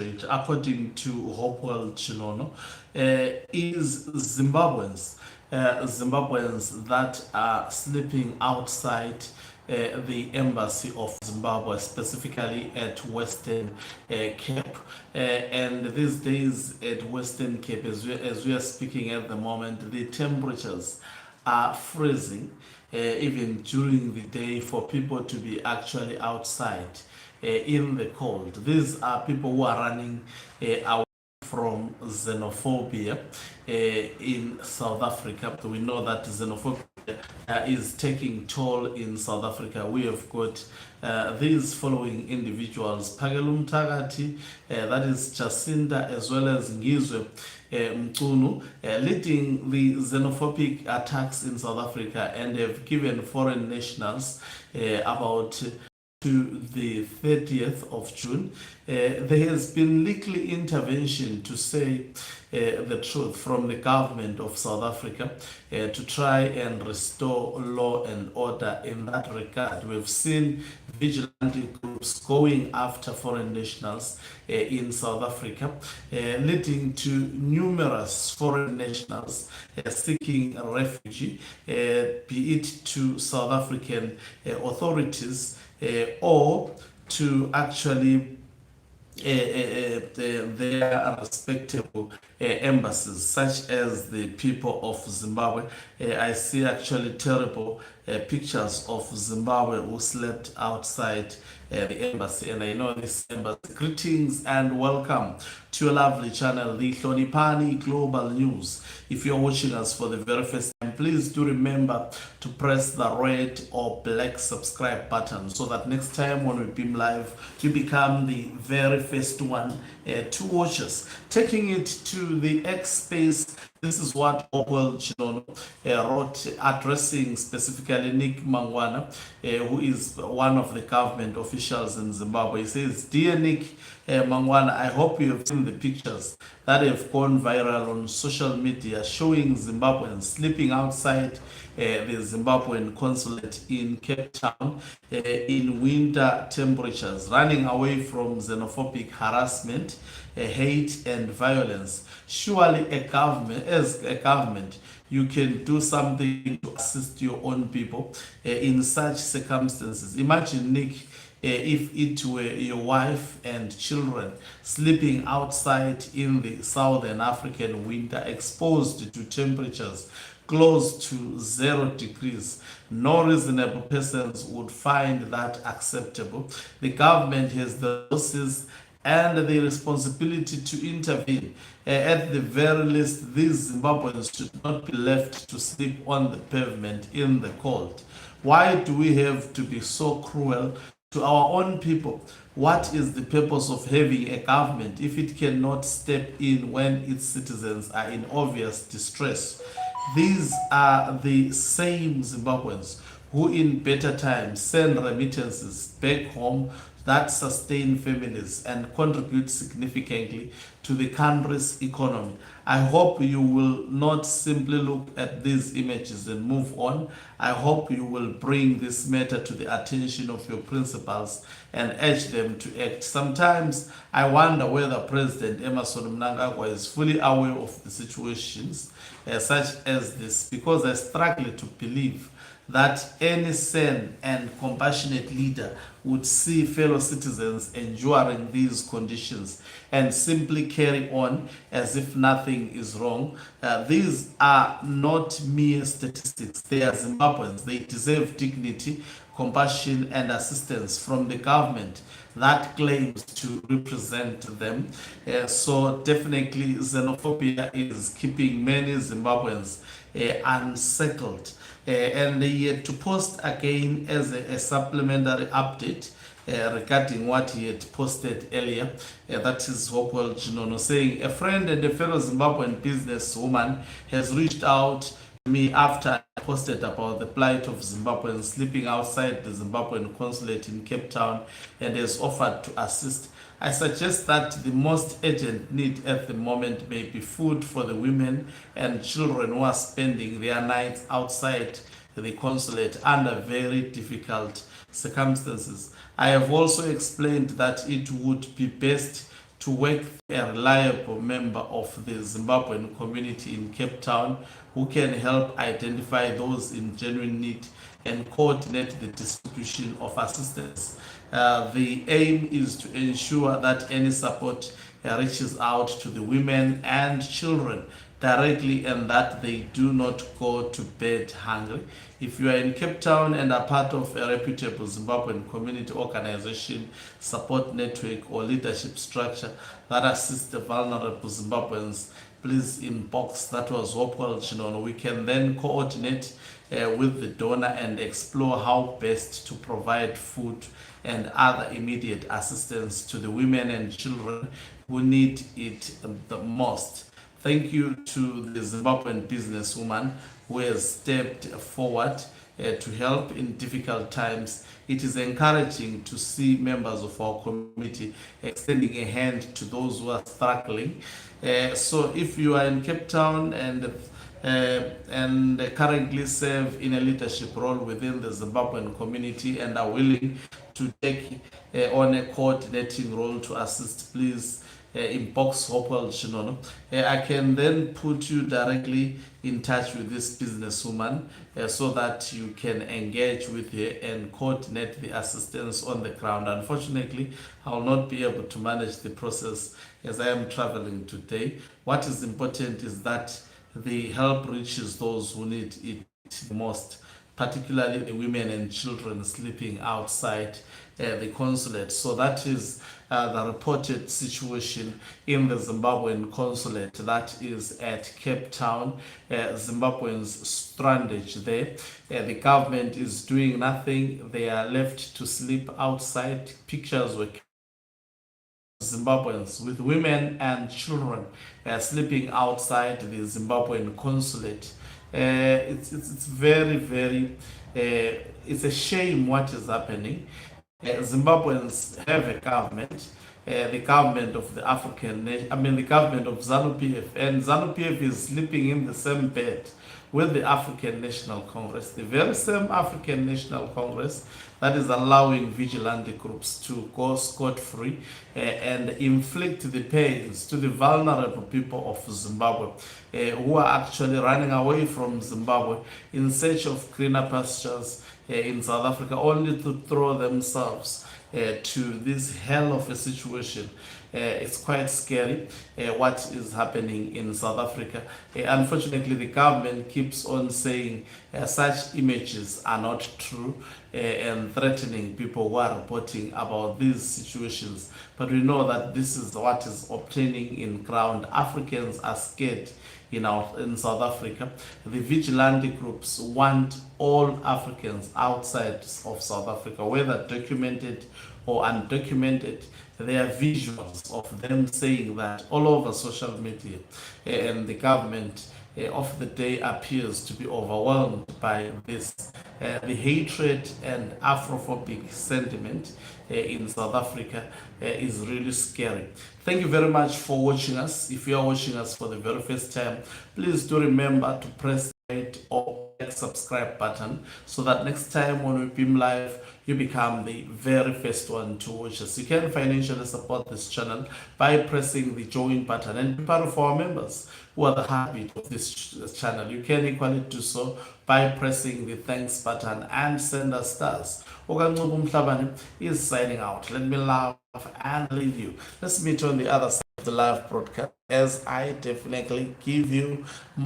according to Hopewell Chinono, is Zimbabweans that are sleeping outside the embassy of Zimbabwe, specifically at Western Cape. And these days at Western Cape, as we are speaking at the moment, the temperatures are freezing, even during the day, for people to be actually outside in the cold. These are people who are running away from xenophobia in South Africa. We know that xenophobia is taking toll in South Africa. We have got these following individuals: Pagelum Tagati, that is Jacinda, as well as Ngizwe Mchunu, leading the xenophobic attacks in South Africa, and have given foreign nationals about to the 30th of June. There has been little intervention, to say the truth, from the government of South Africa to try and restore law and order in that regard. We've seen vigilante groups going after foreign nationals in South Africa, leading to numerous foreign nationals seeking refuge, be it to South African authorities or to actually their respectable embassies, such as the people of Zimbabwe. I see actually terrible pictures of Zimbabwe who slept outside the embassy, and I know this embassy. Greetings and welcome to your lovely channel, the Hlonipani Global News. If you're watching us for the very first time, please do remember to press the red or black subscribe button, so that next time when we beam live, you become the very first one to watch us. Taking it to the X space, this is what Hopewell Chinono wrote, addressing specifically Nick Mangwana, who is one of the government officials in Zimbabwe. He says, "Dear Nick Mangwana, I hope you have seen the pictures that have gone viral on social media showing Zimbabweans sleeping outside the Zimbabwean consulate in Cape Town in winter temperatures, running away from xenophobic harassment, hate and violence. Surely as a government, you can do something to assist your own people in such circumstances. Imagine, Nick, if it were your wife and children sleeping outside in the Southern African winter, exposed to temperatures close to 0 degrees. No reasonable persons would find that acceptable. The government has the resources and the responsibility to intervene. At the very least, these Zimbabweans should not be left to sleep on the pavement in the cold. Why do we have to be so cruel to our own people? What is the purpose of having a government if it cannot step in when its citizens are in obvious distress?" These are the same Zimbabweans who in better times send remittances back home that sustain families and contribute significantly to the country's economy. I hope you will not simply look at these images and move on. I hope you will bring this matter to the attention of your principals and urge them to act. Sometimes I wonder whether President Emmerson Mnangagwa is fully aware of the situations such as this, because I struggle to believe that any sane and compassionate leader would see fellow citizens enduring these conditions and simply carry on as if nothing is wrong. These are not mere statistics. They are Zimbabweans. They deserve dignity, compassion, and assistance from the government that claims to represent them. So definitely xenophobia is keeping many Zimbabweans unsettled. And yet to post again as a supplementary update regarding what he had posted earlier. That is Hopewell Chinono saying, "A friend and a fellow Zimbabwean businesswoman has reached out to me after I posted about the plight of Zimbabweans sleeping outside the Zimbabwean consulate in Cape Town and has offered to assist. I suggest that the most urgent need at the moment may be food for the women and children who are spending their nights outside the consulate under very difficult circumstances. I have also explained that it would be best to work with a reliable member of the Zimbabwean community in Cape Town who can help identify those in genuine need and coordinate the distribution of assistance. The aim is to ensure that any support reaches out to the women and children directly and that they do not go to bed hungry. If you are in Cape Town and are part of a reputable Zimbabwean community organization, support network, or leadership structure that assists the vulnerable Zimbabweans, please inbox. That was Hopewell Chinono. We can then coordinate with the donor and explore how best to provide food and other immediate assistance to the women and children who need it the most. Thank you to the Zimbabwean businesswoman who has stepped forward to help in difficult times. It is encouraging to see members of our community extending a hand to those who are struggling. So if you are in Cape Town and currently serve in a leadership role within the Zimbabwean community and are willing to take on a coordinating role to assist, please inbox Hopewell Chinono. I can then put you directly in touch with this businesswoman so that you can engage with her and coordinate the assistance on the ground. Unfortunately, I will not be able to manage the process as I am traveling today. What is important is that the help reaches those who need it the most, particularly the women and children sleeping outside the consulate. So that is the reported situation in the Zimbabwean consulate that is at Cape Town. Zimbabweans stranded there. The government is doing nothing. They are left to sleep outside. Pictures were Zimbabweans with women and children sleeping outside the Zimbabwean consulate. It's very, very, it's a shame what is happening. Zimbabweans have a government, the government of the African nation, the government of ZANU-PF, and ZANU-PF is sleeping in the same bed with the African National Congress, the very same African National Congress that is allowing vigilante groups to go scot-free and inflict the pains to the vulnerable people of Zimbabwe who are actually running away from Zimbabwe in search of greener pastures in South Africa, only to throw themselves to this hell of a situation. It's quite scary what is happening in South Africa. Unfortunately, the government keeps on saying such images are not true and threatening people who are reporting about these situations. But we know that this is what is obtaining in ground. Africans are scared in South Africa. The vigilante groups want all Africans outside of South Africa, whether documented or undocumented. There are visuals of them saying that all over social media, and the government of the day appears to be overwhelmed by this. The hatred and Afrophobic sentiment in South Africa is really scary. Thank you very much for watching us. If you are watching us for the very first time, please do remember to press the or subscribe button so that next time when we beam live, you become the very first one to watch us. You can financially support this channel by pressing the join button and be part of our members who are the heartbeat of this channel. You can equally do so by pressing the thanks button and send us stars. Okancuba Mhlabane is signing out. Let me laugh and leave you. Let's meet on the other side of the live broadcast as I definitely give you more